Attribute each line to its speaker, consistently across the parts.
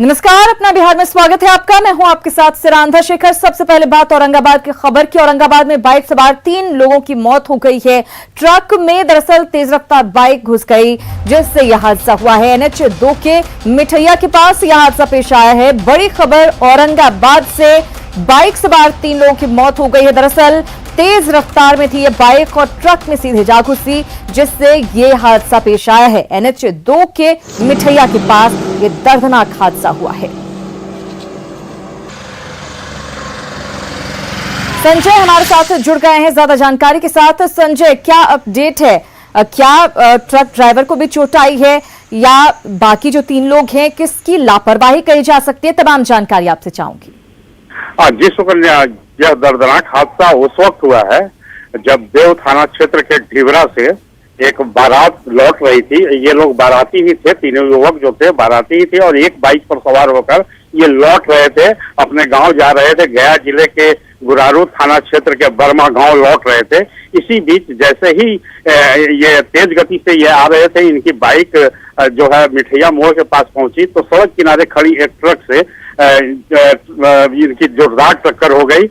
Speaker 1: नमस्कार, अपना बिहार में स्वागत है आपका। मैं हूं आपके साथ सिरांधा शेखर। सबसे पहले बात औरंगाबाद की खबर की। औरंगाबाद में बाइक सवार 3 लोगों की मौत हो गई है। ट्रक में दरअसल तेज रफ्तार बाइक घुस गई, जिससे यह हादसा हुआ है। NH2 के मिठैया के पास यह हादसा पेश आया है। बड़ी खबर औरंगाबाद से, बाइक सवार 3 लोगों की मौत हो गई है। दरअसल तेज रफ्तार में थी यह बाइक और ट्रक में सीधे जा घुसी, जिससे यह हादसा पेश आया है। NH2 के मिठैया के पास यह दर्दनाक हादसा हुआ है। संजय हमारे साथ जुड़ गए हैं ज्यादा जानकारी के साथ। संजय, क्या अपडेट है? क्या ट्रक ड्राइवर को भी चोट आई है या बाकी जो 3 लोग हैं किसकी लापरवाही कही जा सकती है? तमाम जानकारी आपसे चाहूंगी।
Speaker 2: जी सुकन्या, यह दर्दनाक हादसा उस वक्त हुआ है जब देव थाना क्षेत्र के ढिबरा से एक बारात लौट रही थी। ये लोग बाराती ही थे, तीनों युवक जो थे बाराती ही थे और एक बाइक पर सवार होकर ये लौट रहे थे, अपने गांव जा रहे थे। गया जिले के गुरारू थाना क्षेत्र के बर्मा गांव लौट रहे थे। इसी बीच जैसे ही ये तेज गति से ये आ रहे थे, इनकी बाइक जो है मिठैया मोड़ के पास पहुंची तो सड़क किनारे खड़ी एक ट्रक से इनकी जोरदार टक्कर हो गई।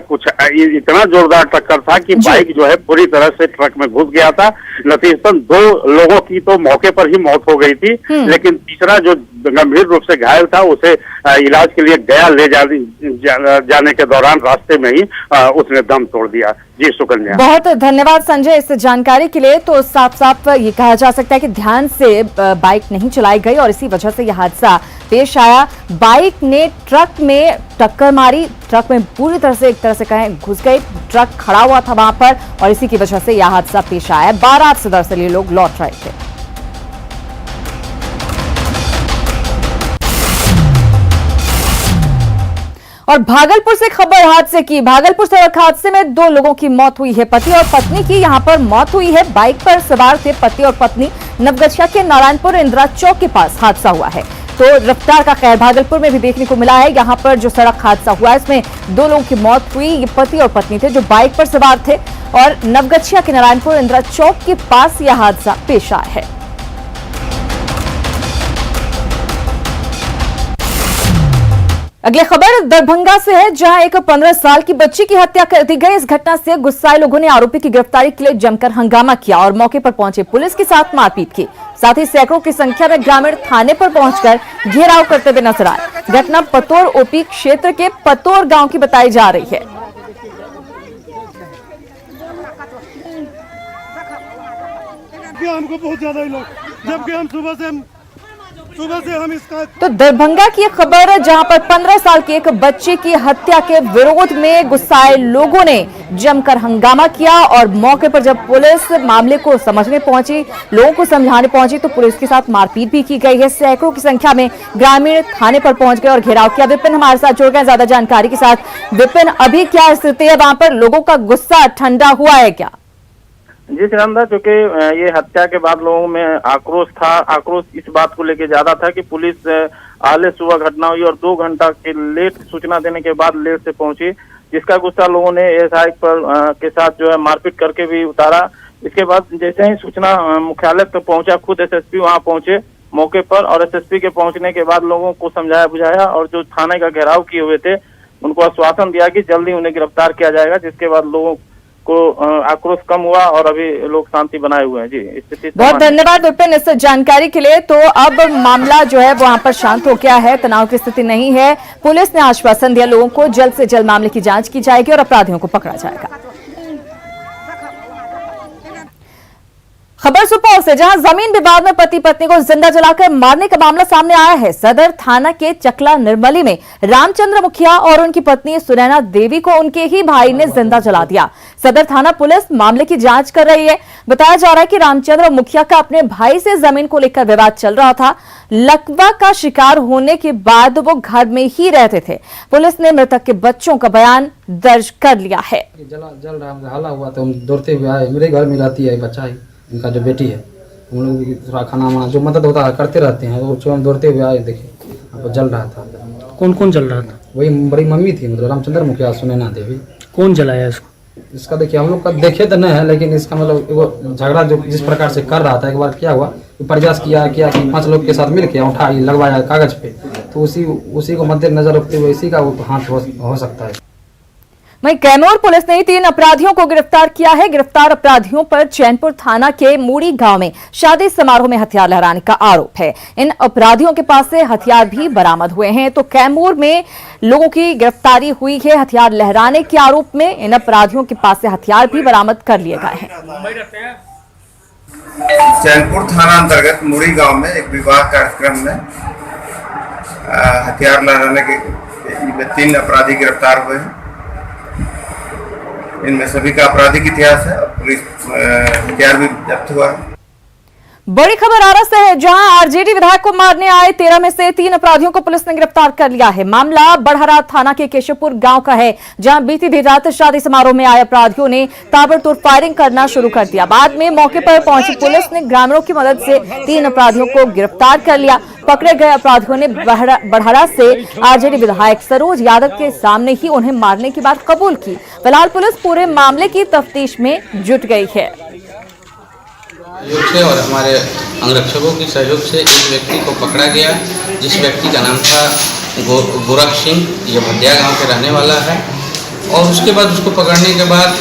Speaker 2: कुछ इतना जोरदार टक्कर था कि बाइक जो है पूरी तरह से ट्रक में घुस गया था। नतीजतन 2 लोगों की तो मौके पर ही मौत हो गई थी, लेकिन तीसरा जो गंभीर रूप से घायल था उसे इलाज के लिए गया ले जाने के दौरान रास्ते में ही उसने दम तोड़ दिया। जी सुकन्या,
Speaker 1: बहुत धन्यवाद संजय इस जानकारी के लिए। तो साफ साफ ये कहा जा सकता है कि ध्यान से बाइक नहीं चलाई गई और इसी वजह से यह हादसा पेश आया। बाइक ने ट्रक में टक्कर मारी, ट्रक में पूरी तरह से एक तरह से कहें घुस गई। ट्रक खड़ा हुआ था वहां पर और इसी की वजह से यह हादसा पेश आया। बारात से दरअसल ये लोग लौट रहे थे। और भागलपुर से खबर हादसे की। भागलपुर सड़क हादसे में 2 लोगों की मौत हुई है। पति और पत्नी की यहां पर मौत हुई है। बाइक पर सवार थे पति और पत्नी। नवगछिया के नारायणपुर इंदिरा चौक के पास हादसा हुआ है। तो रफ्तार का खैर भागलपुर में भी देखने को मिला है। यहां पर जो सड़क हादसा हुआ है इसमें 2 लोगों की मौत हुई। ये पति और पत्नी थे जो बाइक पर सवार थे और नवगछिया के नारायणपुर इंदिरा चौक के पास यह हादसा पेश आया है। अगली खबर दरभंगा से है, जहां एक 15 साल की बच्ची की हत्या कर दी गई। इस घटना से गुस्साए लोगों ने आरोपी की गिरफ्तारी के लिए जमकर हंगामा किया और मौके पर पहुंचे पुलिस के साथ मारपीट की। साथ ही सैकड़ों की संख्या में ग्रामीण थाने पर पहुंचकर घेराव करते हुए नजर आए। घटना पतोर ओपी क्षेत्र के पतोर गांव की बताई जा रही है।
Speaker 3: हमको बहुत ज्यादा ही लोग, जबकि हम सुबह से हम इसका
Speaker 1: तो दरभंगा की खबर है, जहां पर 15 साल के एक बच्चे की हत्या के विरोध में गुस्साए लोगों ने जमकर हंगामा किया और मौके पर जब पुलिस मामले को समझने पहुंची, लोगों को समझाने पहुंची, तो पुलिस के साथ मारपीट भी की गई है। सैकड़ों की संख्या में ग्रामीण थाने पर पहुंच गए और घेराव किया। विपिन हमारे साथ जुड़ गए ज्यादा जानकारी के साथ। विपिन, अभी क्या स्थिति है वहां पर? लोगों का गुस्सा ठंडा हुआ है क्या?
Speaker 4: जी सिरंदा, चूंकि ये हत्या के बाद लोगों में आक्रोश था। आक्रोश इस बात को लेकर ज्यादा था कि पुलिस आले सुबह घटना हुई और 2 घंटा के लेट सूचना देने के बाद लेट से पहुंची, जिसका गुस्सा लोगों ने एसआई पर के साथ जो है मारपीट करके भी उतारा। इसके बाद जैसे ही सूचना मुख्यालय तक पहुंचा, खुद एसएसपी वहां पहुंचे मौके पर और एसएसपी के पहुंचने के बाद लोगों को समझाया बुझाया और जो थाने का घेराव किए हुए थे उनको आश्वासन दिया कि जल्दी उन्हें गिरफ्तार किया जाएगा, जिसके बाद लोगों को आक्रोश कम हुआ और अभी लोग शांति बनाए हुए हैं। जी, स्थिति
Speaker 1: बहुत धन्यवाद विपिन इस जानकारी के लिए। तो अब मामला जो है वहां पर शांत हो गया है, तनाव की स्थिति नहीं है। पुलिस ने आश्वासन दिया लोगों को जल्द से जल्द मामले की जांच की जाएगी और अपराधियों को पकड़ा जाएगा। खबर सुपौल से, जहां जमीन विवाद में पति पत्नी को जिंदा जलाकर मारने का मामला सामने आया है। सदर थाना के चकला निर्मली में रामचंद्र मुखिया और उनकी पत्नी सुनैना देवी को उनके ही भाई ने जिंदा जला दिया। सदर थाना पुलिस मामले की जांच कर रही है। बताया जा रहा है कि रामचंद्र मुखिया का अपने भाई से जमीन को लेकर विवाद चल रहा था। लकवा का शिकार होने के बाद वो घर में ही रहते थे। पुलिस ने मृतक के बच्चों का बयान दर्ज कर लिया है।
Speaker 5: जल रहा हाला हुआ तो हम दौड़ते हुए आए। मेरे घर में रहती है बच्चा है, इनका जो बेटी है, हम लोग थोड़ा खाना वाना जो मदद होता है करते रहते हैं। वो हम दौड़ते हुए आए, देखे वो जल रहा था।
Speaker 6: कौन कौन जल रहा था?
Speaker 5: वही बड़ी मम्मी थी, मतलब रामचंद्र मुखिया, सुनैना देवी।
Speaker 6: कौन जलाया इसको?
Speaker 5: इसका देखिए हम लोग का देखे तो नहीं है, लेकिन इसका मतलब वो झगड़ा जो जिस प्रकार से कर रहा था, एक बार क्या हुआ प्रयास किया कि 5 लोग के साथ मिल के उठा लगवाया कागज पे, तो उसी को मद्देनजर रखते हुए इसी का हाथ हो सकता है।
Speaker 1: वहीं कैमूर पुलिस ने 3 अपराधियों को गिरफ्तार किया है। गिरफ्तार अपराधियों पर चैनपुर थाना के मूड़ी गांव में शादी समारोह में हथियार लहराने का आरोप है। इन अपराधियों के पास से हथियार भी बरामद हुए हैं। तो कैमूर में लोगों की गिरफ्तारी हुई है हथियार लहराने के आरोप में। इन अपराधियों के पास से हथियार भी बरामद कर लिए गए हैं।
Speaker 7: चैनपुर थाना अंतर्गत मूड़ी गांव में एक विवाह कार्यक्रम में हथियार लहराने के 3 अपराधी गिरफ्तार हुए हैं। इनमें सभी का आपराधिक इतिहास है और पुलिस हथियार भी जब्त हुआ है।
Speaker 1: बड़ी खबर आरा से है, जहां आरजेडी विधायक को मारने आए 13 में से 3 अपराधियों को पुलिस ने गिरफ्तार कर लिया है। मामला बड़हरा थाना के केशवपुर गांव का है, जहां बीती देर रात शादी समारोह में आए अपराधियों ने ताबड़तोड़ फायरिंग करना शुरू कर दिया। बाद में मौके पर पहुंची पुलिस ने ग्रामीणों की मदद से 3 अपराधियों को गिरफ्तार कर लिया। पकड़े गए अपराधियों ने बड़हरा से आरजेडी विधायक सरोज यादव के सामने ही उन्हें मारने की बात कबूल की। फिलहाल पुलिस पूरे मामले की तफ्तीश में जुट गई है।
Speaker 8: सहयोग से और हमारे अंगरक्षकों के सहयोग से एक व्यक्ति को पकड़ा गया, जिस व्यक्ति का नाम था गोरख सिंह। ये भटिया गांव के रहने वाला है। और उसके बाद उसको पकड़ने के बाद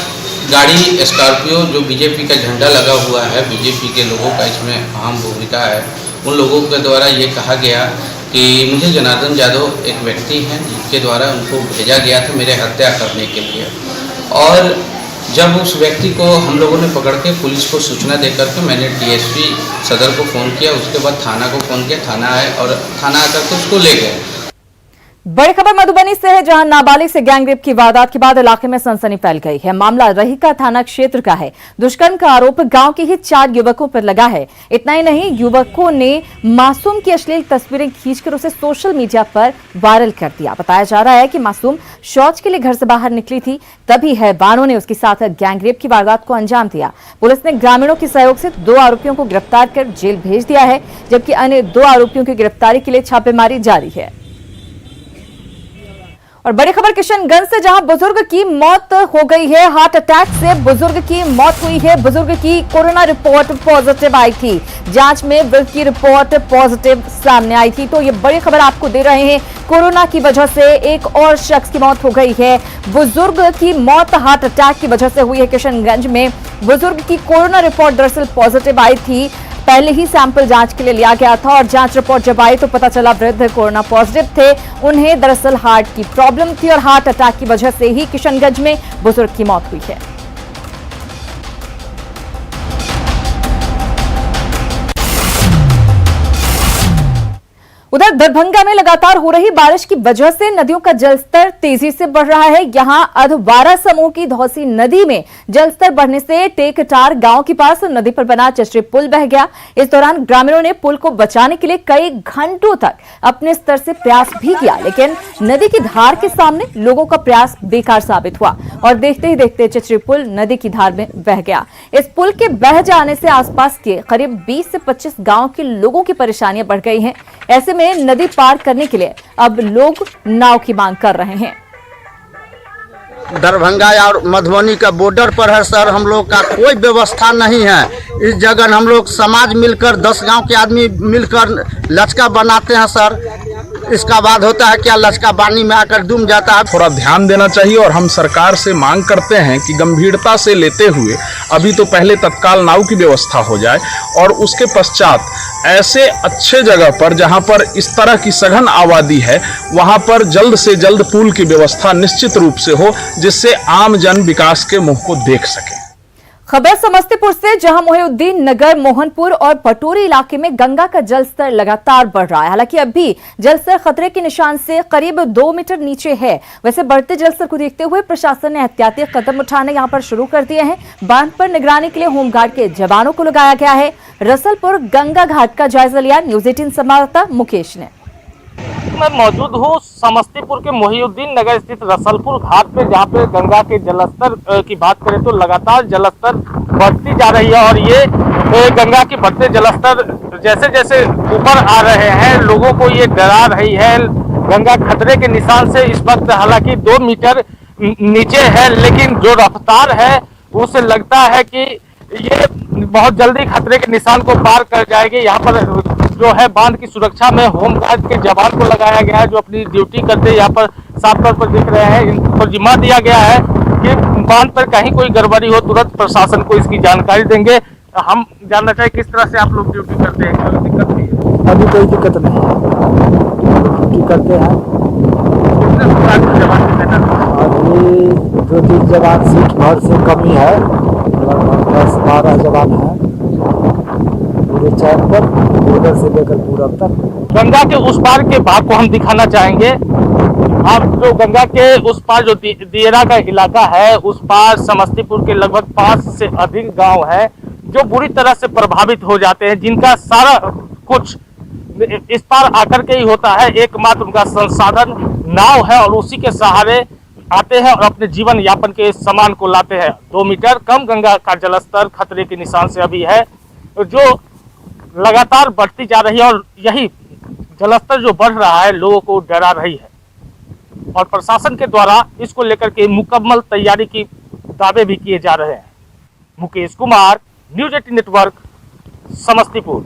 Speaker 8: गाड़ी स्कॉर्पियो, जो बीजेपी का झंडा लगा हुआ है, बीजेपी के लोगों का इसमें अहम भूमिका है, उन लोगों के द्वारा ये कहा गया कि मुझे जनार्दन यादव एक व्यक्ति हैं जिनके द्वारा उनको भेजा गया था मेरे हत्या करने के लिए। और जब उस व्यक्ति को हम लोगों ने पकड़ के पुलिस को सूचना देकर के मैंने डीएसपी सदर को फ़ोन किया, उसके बाद थाना को फ़ोन किया, थाना आए और थाना आकर के उसको ले गए।
Speaker 1: बड़ी खबर मधुबनी से है, जहां नाबालिग से गैंगरेप की वारदात के बाद इलाके में सनसनी फैल गई है। मामला रहीका थाना क्षेत्र का है। दुष्कर्म का आरोप गांव के ही 4 युवकों पर लगा है। इतना ही नहीं, युवकों ने मासूम की अश्लील तस्वीरें खींचकर उसे सोशल मीडिया पर वायरल कर दिया। बताया जा रहा है कि मासूम शौच के लिए घर से बाहर निकली थी, तभी हैवानों ने उसके साथ गैंगरेप की वारदात को अंजाम दिया। पुलिस ने ग्रामीणों के सहयोग से 2 आरोपियों को गिरफ्तार कर जेल भेज दिया है, जबकि अन्य 2 आरोपियों की गिरफ्तारी के लिए छापेमारी जारी है। और बड़ी खबर किशनगंज से, जहां बुजुर्ग की मौत हो गई है। हार्ट अटैक से बुजुर्ग की मौत हुई है। बुजुर्ग की कोरोना रिपोर्ट पॉजिटिव आई थी। जांच में वृद्ध की रिपोर्ट पॉजिटिव सामने आई थी। तो ये बड़ी खबर आपको दे रहे हैं। कोरोना की वजह से एक और शख्स की मौत हो गई है। बुजुर्ग की मौत हार्ट अटैक की वजह से हुई है। किशनगंज में बुजुर्ग की कोरोना रिपोर्ट दरअसल पॉजिटिव आई थी। पहले ही सैंपल जांच के लिए लिया गया था और जांच रिपोर्ट जब आई तो पता चला वृद्ध कोरोना पॉजिटिव थे। उन्हें दरअसल हार्ट की प्रॉब्लम थी और हार्ट अटैक की वजह से ही किशनगंज में बुजुर्ग की मौत हुई है। उधर दरभंगा में लगातार हो रही बारिश की वजह से नदियों का जलस्तर तेजी से बढ़ रहा है। यहां अधवारा समूह की धौसी नदी में जलस्तर बढ़ने से टेकटार गांव के पास नदी पर बना चचरी पुल बह गया। इस दौरान ग्रामीणों ने पुल को बचाने के लिए कई घंटों तक अपने स्तर से प्रयास भी किया, लेकिन नदी की धार के सामने लोगों का प्रयास बेकार साबित हुआ और देखते ही देखते चचरी पुल नदी की धार में बह गया। इस पुल के बह जाने से आसपास के करीब 20 से 25 गांव के लोगों की परेशानियां बढ़ गई हैं। ऐसे में नदी पार करने के लिए अब लोग नाव की मांग कर रहे हैं।
Speaker 9: दरभंगा और मधुबनी का बॉर्डर पर है सर, हम लोग का कोई व्यवस्था नहीं है। इस जगह हम लोग समाज मिलकर 10 गांव के आदमी मिलकर लचका बनाते हैं सर। इसका बाद होता है क्या, लचका पानी में आकर डूब जाता है।
Speaker 10: थोड़ा ध्यान देना चाहिए और हम सरकार से मांग करते हैं कि गंभीरता से लेते हुए अभी तो पहले तत्काल नाव की व्यवस्था हो जाए और उसके पश्चात ऐसे अच्छे जगह पर जहां पर इस तरह की सघन आबादी है वहां पर जल्द से जल्द पुल की व्यवस्था निश्चित रूप से हो, जिससे आम जन विकास के मुंह को देख सके।
Speaker 1: खबर समस्तीपुर से, जहां मोहिउद्दीन नगर, मोहनपुर और पटोरी इलाके में गंगा का जलस्तर लगातार बढ़ रहा है। हालांकि अभी जलस्तर खतरे के निशान से करीब 2 मीटर नीचे है। वैसे बढ़ते जलस्तर को देखते हुए प्रशासन ने एहतियाती कदम उठाने यहां पर शुरू कर दिए हैं। बांध पर निगरानी के लिए होमगार्ड के जवानों को लगाया गया है। रसलपुर गंगा घाट का जायजा लिया न्यूज 18 संवाददाता मुकेश ने।
Speaker 4: मैं मौजूद हूँ समस्तीपुर के मोहिउद्दीन नगर स्थित रसलपुर घाट पे, जहाँ पे गंगा के जलस्तर की बात करें तो लगातार जलस्तर बढ़ती जा रही है। और ये गंगा के बढ़ते जलस्तर जैसे जैसे ऊपर आ रहे हैं, लोगों को ये डरा रही है। गंगा खतरे के निशान से इस वक्त हालांकि 2 मीटर नीचे है, लेकिन जो रफ्तार है उससे लगता है कि ये
Speaker 11: बहुत जल्दी खतरे के निशान को पार कर जाएगी। यहाँ पर जो है बांध की सुरक्षा में होमगार्ड के जवान को लगाया गया है, जो अपनी ड्यूटी करते हैं यहाँ पर साफ तौर पर दिख रहे हैं। इनको जिम्मा दिया गया है कि बांध पर कहीं कोई गड़बड़ी हो तुरंत प्रशासन को इसकी जानकारी देंगे। हम जानना चाहिए किस तरह से आप लोग ड्यूटी करते हैं, कोई दिक्कत नहीं है?
Speaker 12: अभी कोई दिक्कत नहीं है, ड्यूटी करते हैं।
Speaker 11: कितने जवान की तैनाती?
Speaker 12: अभी 2-3 जवान सीट भर से कमी है, लगभग 10-12 जवान हैं पूरे चैन पर, बॉर्डर से लेकर पूरब तक।
Speaker 11: गंगा के उस पार के भाग को हम दिखाना चाहेंगे। आप जो गंगा के उस पार जो दियरा का इलाका है, उस पार समस्तीपुर के लगभग 5 से अधिक गांव है जो बुरी तरह से प्रभावित हो जाते हैं, जिनका सारा कुछ इस पार आकर के ही होता है। एकमात्र उनका संसाधन नाव है और उसी के सहारे आते हैं और अपने जीवन यापन के सामान को लाते हैं। 2 मीटर कम गंगा का जलस्तर खतरे के निशान से अभी है, जो लगातार बढ़ती जा रही है और यही जलस्तर जो बढ़ रहा है लोगों को डरा रही है और प्रशासन के द्वारा इसको लेकर के मुकम्मल तैयारी की दावे भी किए जा रहे हैं। Mukesh Kumar, news 18 network, Samastipur.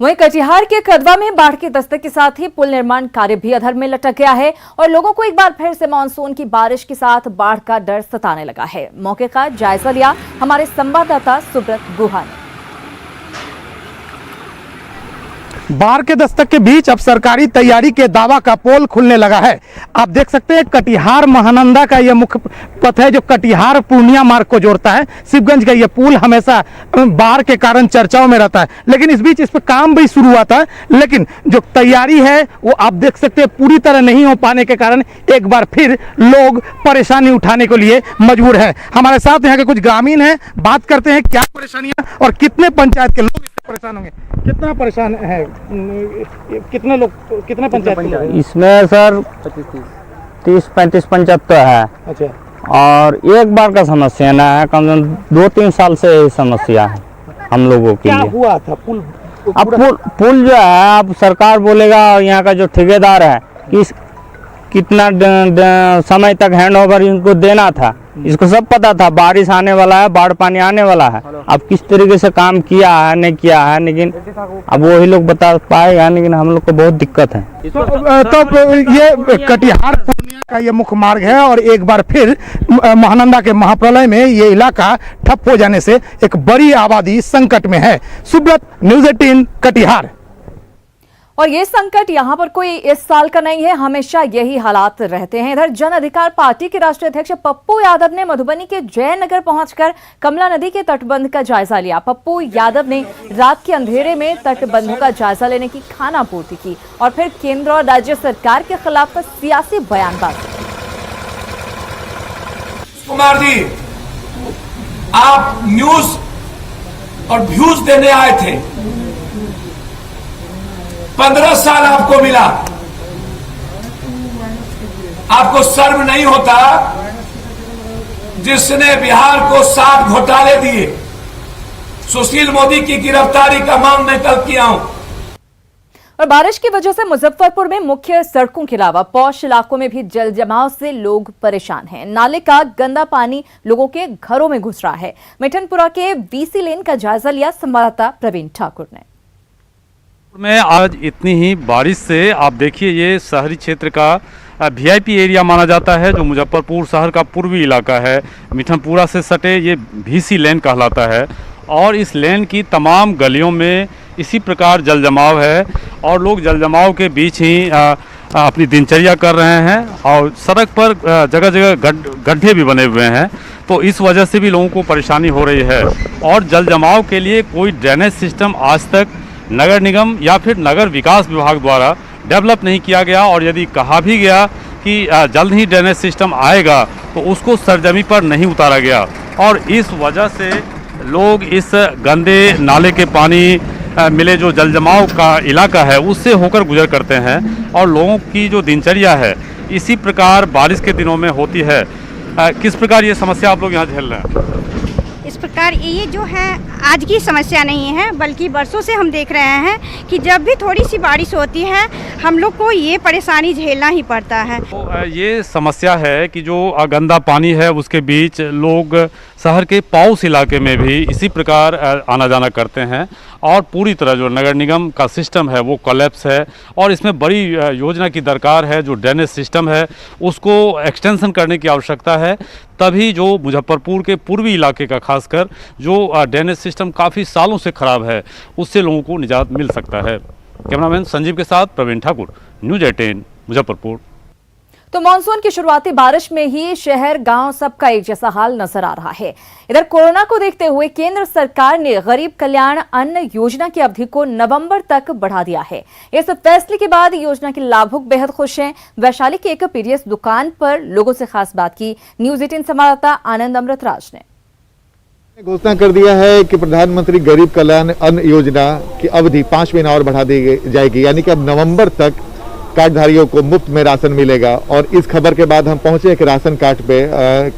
Speaker 1: वहीं कटिहार के कदवा में बाढ़ की दस्तक के साथ ही पुल निर्माण कार्य भी अधर में लटक गया है और लोगों को एक बार फिर से मानसून की बारिश के साथ बाढ़ का डर सताने लगा है। मौके का जायजा लिया हमारे संवाददाता सुब्रत गुहा ने।
Speaker 13: बाढ़ के दस्तक के बीच अब सरकारी तैयारी के दावा का पोल खुलने लगा है। आप देख सकते हैं कटिहार महानंदा का यह मुख्य पथ है जो कटिहार पूर्णिया मार्ग को जोड़ता है। शिवगंज का यह पुल हमेशा बाढ़ के कारण चर्चाओं में रहता है, लेकिन इस बीच इस पर काम भी शुरू हुआ था, लेकिन जो तैयारी है वो आप देख सकते हैं पूरी तरह नहीं हो पाने के कारण एक बार फिर लोग परेशानी उठाने के लिए मजबूर है। हमारे साथ यहाँ के कुछ ग्रामीण हैं, बात करते हैं क्या परेशानियां और कितने पंचायत के लोग इससे परेशान होंगे। कितना परेशान है, कितने लोग, कितने पंचायत के लोग?
Speaker 14: इसमें सर 30-35 पंचायत तो है।
Speaker 13: अच्छा।
Speaker 14: और एक बार का समस्या ना है, कम से कम 2-3 साल से यही समस्या है हम लोगों के लिए।
Speaker 13: क्या हुआ था?
Speaker 14: अब पुल जो है, अब सरकार बोलेगा, यहाँ का जो ठेकेदार है कि कितना समय तक हैंड ओवर इनको देना था, इसको सब पता था बारिश आने वाला है, बाढ़ पानी आने वाला है। अब किस तरीके से काम किया है नहीं किया है, लेकिन अब वही लोग बता पाएगा, लेकिन हम लोग को बहुत दिक्कत है।
Speaker 13: तो ये कटिहार पूर्णिया का ये मुख्य मार्ग है और एक बार फिर महानंदा के महाप्रलय में ये इलाका ठप हो जाने से एक बड़ी आबादी संकट में है। सुब्रत, न्यूज़ 18 कटिहार।
Speaker 1: और ये संकट यहाँ पर कोई इस साल का नहीं है, हमेशा यही हालात रहते हैं। इधर जन अधिकार पार्टी के राष्ट्रीय अध्यक्ष पप्पू यादव ने मधुबनी के जयनगर पहुंचकर कमला नदी के तटबंध का जायजा लिया। पप्पू यादव ने रात के अंधेरे में तटबंधों का जायजा लेने की खानापूर्ति की और फिर केंद्र और राज्य सरकार के खिलाफ सियासी बयानबाजी।
Speaker 15: कुमार जी, आप न्यूज और व्यूज देने आए थे, 15 साल आपको मिला, आपको शर्म नहीं होता? जिसने बिहार को 7 घोटाले दिए, सुशील मोदी की गिरफ्तारी का मांग मैं कल किया हूं।
Speaker 1: और बारिश की वजह से मुजफ्फरपुर में मुख्य सड़कों के अलावा पौष इलाकों में भी जल जमाव से लोग परेशान हैं। नाले का गंदा पानी लोगों के घरों में घुस रहा है। मिठनपुरा के बीसी लेन का जायजा लिया संवाददाता प्रवीण ठाकुर ने।
Speaker 16: में आज इतनी ही बारिश से आप देखिए, ये शहरी क्षेत्र का वीआईपी एरिया माना जाता है, जो मुजफ्फरपुर शहर का पूर्वी इलाका है। मिठनपुरा से सटे ये बीसी लेन कहलाता है और इस लेन की तमाम गलियों में इसी प्रकार जल जमाव है और लोग जल जमाव के बीच ही अपनी दिनचर्या कर रहे हैं और सड़क पर जगह जगह गड्ढे भी बने हुए हैं, तो इस वजह से भी लोगों को परेशानी हो रही है। और जल जमाव के लिए कोई ड्रेनेज सिस्टम आज तक नगर निगम या फिर नगर विकास विभाग द्वारा डेवलप नहीं किया गया और यदि कहा भी गया कि जल्द ही ड्रेनेज सिस्टम आएगा तो उसको सरजमी पर नहीं उतारा गया और इस वजह से लोग इस गंदे नाले के पानी मिले जो जल जमाव का इलाका है उससे होकर गुजर करते हैं और लोगों की जो दिनचर्या है इसी प्रकार बारिश के दिनों में होती है। किस प्रकार ये समस्या आप लोग यहाँ झेल रहे हैं?
Speaker 17: इस प्रकार ये जो है आज की समस्या नहीं है, बल्कि बरसों से हम देख रहे हैं कि जब भी थोड़ी सी बारिश होती है हम लोग को ये परेशानी झेलना ही पड़ता है।
Speaker 16: तो ये समस्या है कि जो गंदा पानी है उसके बीच लोग शहर के पाउस इलाके में भी इसी प्रकार आना जाना करते हैं और पूरी तरह जो नगर निगम का सिस्टम है वो कोलैप्स है और इसमें बड़ी योजना की दरकार है। जो ड्रेनेज सिस्टम है उसको एक्सटेंशन करने की आवश्यकता है, तभी जो मुजफ्फरपुर के पूर्वी इलाके का खासकर जो ड्रेनेज सिस्टम काफ़ी सालों से ख़राब है उससे लोगों को निजात मिल सकता है। कैमरामैन संजीव के साथ प्रवीण ठाकुर, न्यूज़ 18 मुजफ्फरपुर।
Speaker 1: तो मानसून की शुरुआती बारिश में ही शहर गांव सबका एक जैसा हाल नजर आ रहा है। इधर कोरोना को देखते हुए केंद्र सरकार ने गरीब कल्याण अन्न योजना की अवधि को नवंबर तक बढ़ा दिया है। इस फैसले के बाद योजना के लाभुक बेहद खुश हैं। वैशाली की एक पीडीएस दुकान पर लोगों से खास बात की न्यूज़ 18 संवाददाता आनंद अमृतराज ने।
Speaker 18: घोषणा कर दिया है कि प्रधानमंत्री गरीब कल्याण अन्न योजना की अवधि 5 महीना और बढ़ा दी जाएगी, यानी कि अब नवंबर तक कार्डधारियों को मुफ्त में राशन मिलेगा। और इस खबर के बाद हम पहुंचे एक राशन कार्ड पे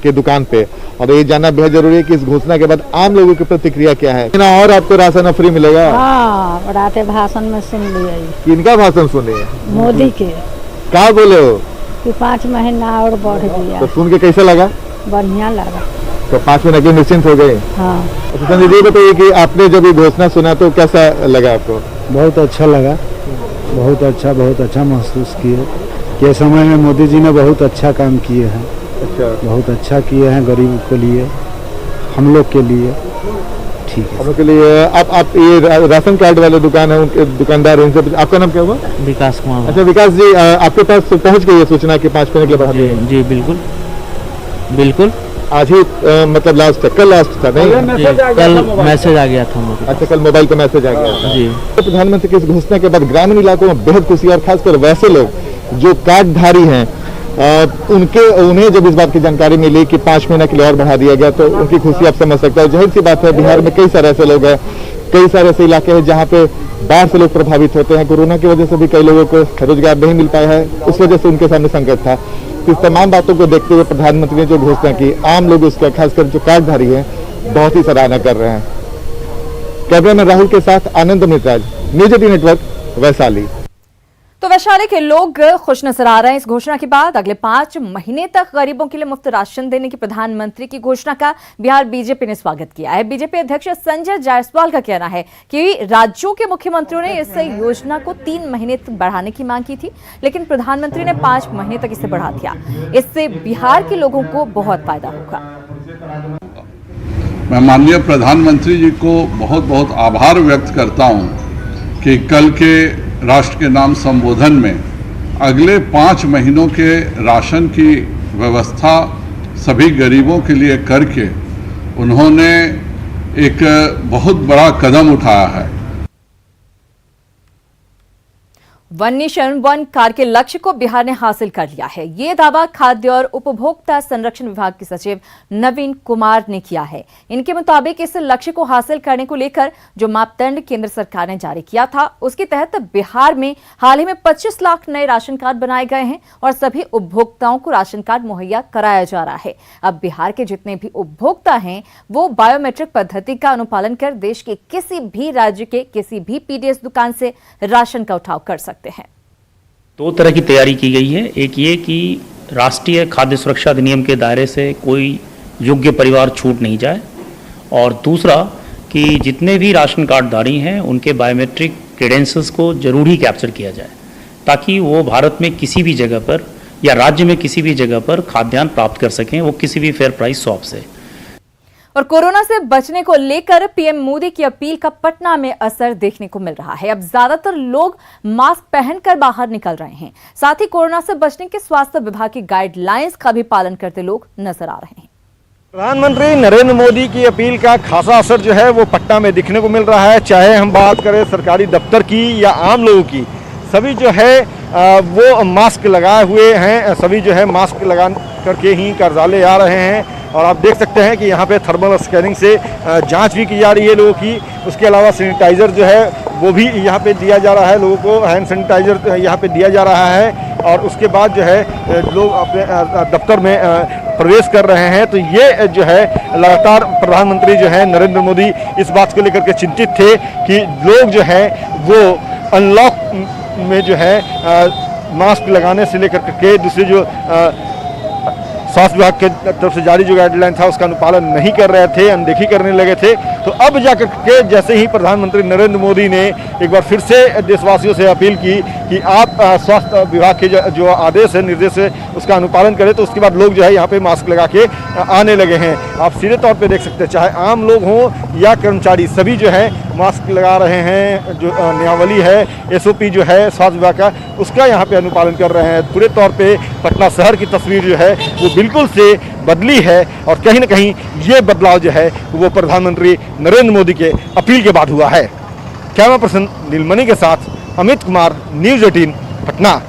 Speaker 18: के दुकान पे, और ये जानना बेहद जरूरी है कि इस घोषणा के बाद आम लोगों की प्रतिक्रिया क्या है। और आपको राशन फ्री मिलेगा?
Speaker 19: हाँ, बढ़ाते भाषण में सुन लिया।
Speaker 18: किनका भाषण सुने? मोदी
Speaker 19: के।
Speaker 18: क्या बोले हो?
Speaker 19: कि 5 महीना और बढ़ दिया।
Speaker 18: तो सुन के कैसा लगा?
Speaker 19: बढ़िया लगा।
Speaker 18: तो 5 महीने के निश्चिंत हो गए?
Speaker 19: हाँ।
Speaker 18: तो संजय जी बताइए कि आपने जब ये घोषणा सुना तो कैसा लगा आपको?
Speaker 12: बहुत अच्छा लगा, बहुत अच्छा महसूस किए। के समय में मोदी जी ने बहुत अच्छा काम किए हैं। अच्छा, बहुत अच्छा किए हैं गरीबों के लिए, हम लोग के लिए। ठीक है, हम लोग के लिए। आप ये राशन कार्ड वाले दुकान है, उनके दुकानदार, उनसे आपका नाम क्या हुआ?
Speaker 20: विकास कुमार।
Speaker 18: अच्छा विकास जी, आपके पास पहुंच गई है सूचना कि 5 महीने के बाद?
Speaker 20: जी बिल्कुल बिल्कुल।
Speaker 18: आज ही मतलब लास्ट था, कल लास्ट था नहीं?
Speaker 20: कल मैसेज आ गया था मुझे।
Speaker 18: अच्छा, कल मोबाइल पे मैसेज आ गया था
Speaker 20: जी।
Speaker 18: तो प्रधानमंत्री की इस घोषणा के बाद ग्रामीण इलाकों में बेहद खुशी, और खासकर वैसे लोग जो कार्डधारी हैं उन्हें जब इस बात की जानकारी मिली कि 5 महीने के लिए और बढ़ा दिया गया तो उनकी खुशी आप समझ सकते हो। जाहिर सी बात है, बिहार में कई सारे ऐसे लोग हैं, कई सारे ऐसे इलाके हैं जहाँ पे बाढ़ से लोग प्रभावित होते हैं। कोरोना की वजह से भी कई लोगों को रोजगार नहीं मिल पाया है, उस वजह से उनके सामने संकट था। इस तमाम बातों को देखते हुए प्रधानमंत्री ने जो घोषणा की, आम लोग उसका, खासकर जो कार्डधारी हैं, बहुत ही सराहना कर रहे हैं। कैमरा में राहुल के साथ आनंद मित्राज, न्यूज़ 18 नेटवर्क, वैशाली।
Speaker 1: तो वैशाली के लोग खुश नजर आ रहे हैं इस घोषणा के बाद। अगले 5 महीने तक गरीबों के लिए मुफ्त राशन देने की प्रधानमंत्री की घोषणा का बिहार बीजेपी ने स्वागत किया है। बीजेपी अध्यक्ष संजय जायसवाल का कहना है कि राज्यों के मुख्यमंत्रियों ने इस योजना को 3 महीने तक बढ़ाने की मांग की थी, लेकिन प्रधानमंत्री ने 5 महीने तक इसे बढ़ा दिया। इससे बिहार के लोगों को बहुत फायदा होगा।
Speaker 21: मैं माननीय प्रधानमंत्री जी को बहुत बहुत आभार व्यक्त करता हूं कि कल के राष्ट्र के नाम संबोधन में अगले 5 महीनों के राशन की व्यवस्था सभी गरीबों के लिए करके उन्होंने एक बहुत बड़ा कदम उठाया है।
Speaker 1: वन नेशन वन कार्ड के लक्ष्य को बिहार ने हासिल कर लिया है। ये दावा खाद्य और उपभोक्ता संरक्षण विभाग के सचिव नवीन कुमार ने किया है। इनके मुताबिक इस लक्ष्य को हासिल करने को लेकर जो मापदंड केंद्र सरकार ने जारी किया था, उसके तहत बिहार में हाल ही में 25 लाख नए राशन कार्ड बनाए गए हैं और सभी उपभोक्ताओं को राशन कार्ड मुहैया कराया जा रहा है। अब बिहार के जितने भी उपभोक्ता हैं वो बायोमेट्रिक पद्धति का अनुपालन कर देश के किसी भी राज्य के किसी भी पीडीएस दुकान से राशन का उठाव कर सकते हैं।
Speaker 22: 2 तरह की तैयारी की गई है। एक ये कि राष्ट्रीय खाद्य सुरक्षा अधिनियम के दायरे से कोई योग्य परिवार छूट नहीं जाए, और दूसरा कि जितने भी राशन कार्डधारी हैं उनके बायोमेट्रिक क्रेडेंशियल्स को जरूर ही कैप्चर किया जाए, ताकि वो भारत में किसी भी जगह पर या राज्य में किसी भी जगह पर खाद्यान्न प्राप्त कर सकें, वो किसी भी फेयर प्राइस शॉप से।
Speaker 1: और कोरोना से बचने को लेकर पीएम मोदी की अपील का पटना में असर देखने को मिल रहा है। अब ज्यादातर लोग मास्क पहनकर बाहर निकल रहे हैं, साथ ही कोरोना से बचने के स्वास्थ्य विभाग की गाइडलाइंस का भी पालन करते लोग नजर आ रहे हैं।
Speaker 23: प्रधानमंत्री नरेंद्र मोदी की अपील का खासा असर जो है वो पटना में दिखने को मिल रहा है। चाहे हम बात करें सरकारी दफ्तर की या आम लोगों की, सभी जो है वो मास्क लगाए हुए हैं। सभी जो है मास्क लगा करके ही कार्यालय आ रहे हैं, और आप देख सकते हैं कि यहाँ पे थर्मल स्कैनिंग से जांच भी की जा रही है लोगों की। उसके अलावा सैनिटाइज़र जो है वो भी यहाँ पे दिया जा रहा है लोगों को, हैंड सैनिटाइज़र यहाँ पे दिया जा रहा है। और उसके बाद जो है लोग अपने दफ्तर में प्रवेश कर रहे हैं। तो ये जो है लगातार प्रधानमंत्री जो है नरेंद्र मोदी इस बात को लेकर के चिंतित थे कि लोग जो है वो अनलॉक में जो है मास्क लगाने से लेकर के दूसरे जो स्वास्थ्य विभाग के तरफ से जारी जो गाइडलाइन था उसका अनुपालन नहीं कर रहे थे, अनदेखी करने लगे थे। तो अब जाकर के जैसे ही प्रधानमंत्री नरेंद्र मोदी ने एक बार फिर से देशवासियों से अपील की कि आप स्वास्थ्य विभाग के जो आदेश है, निर्देश है, उसका अनुपालन करें, तो उसके बाद लोग जो है यहाँ पे मास्क लगा के आने लगे हैं। आप सीधे तौर पे देख सकते हैं, चाहे आम लोग हों या कर्मचारी, सभी जो है मास्क लगा रहे हैं। जो नियमावली है, SOP जो है स्वास्थ्य विभाग का, उसका यहाँ पे अनुपालन कर रहे हैं। पूरे तौर पे पटना शहर की तस्वीर जो है वो बिल्कुल से बदली है और कहीं ना कहीं ये बदलाव जो है वो प्रधानमंत्री नरेंद्र मोदी के अपील के बाद हुआ है। कैमरा पर्सन नीलमणि के साथ अमित कुमार, न्यूज़ 18 पटना।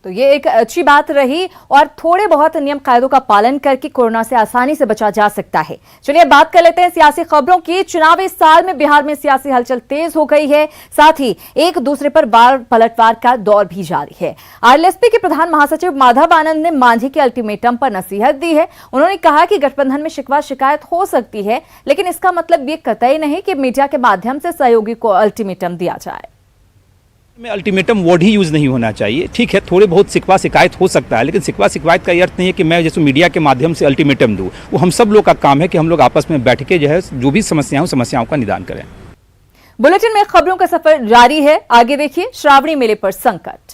Speaker 1: तो ये एक अच्छी बात रही और थोड़े बहुत नियम कायदों का पालन करके कोरोना से आसानी से बचा जा सकता है। चलिए बात कर लेते हैं सियासी खबरों की। चुनावी साल में बिहार में सियासी हलचल तेज हो गई है, साथ ही एक दूसरे पर बार पलटवार का दौर भी जारी है। आरएलएसपी के प्रधान महासचिव माधव आनंद ने मांझी के अल्टीमेटम पर नसीहत दी है। उन्होंने कहा कि गठबंधन में शिकवा शिकायत हो सकती है, लेकिन इसका मतलब ये कतई नहीं कि मीडिया के माध्यम से सहयोगी को अल्टीमेटम दिया जाए।
Speaker 2: में अल्टीमेटम वर्ड ही यूज़ नहीं होना चाहिए। ठीक है, थोड़े बहुत शिकवा शिकायत हो सकता है, लेकिन शिकवा शिकायत का ये अर्थ नहीं है कि मैं जैसे मीडिया के माध्यम से अल्टीमेटम दूं। वो हम सब लोग का काम है कि हम लोग आपस में बैठ के जो है जो भी समस्याओं का निदान करें।
Speaker 1: बुलेटिन में खबरों का सफर जारी है, आगे देखिए। श्रावणी मेले पर संकट।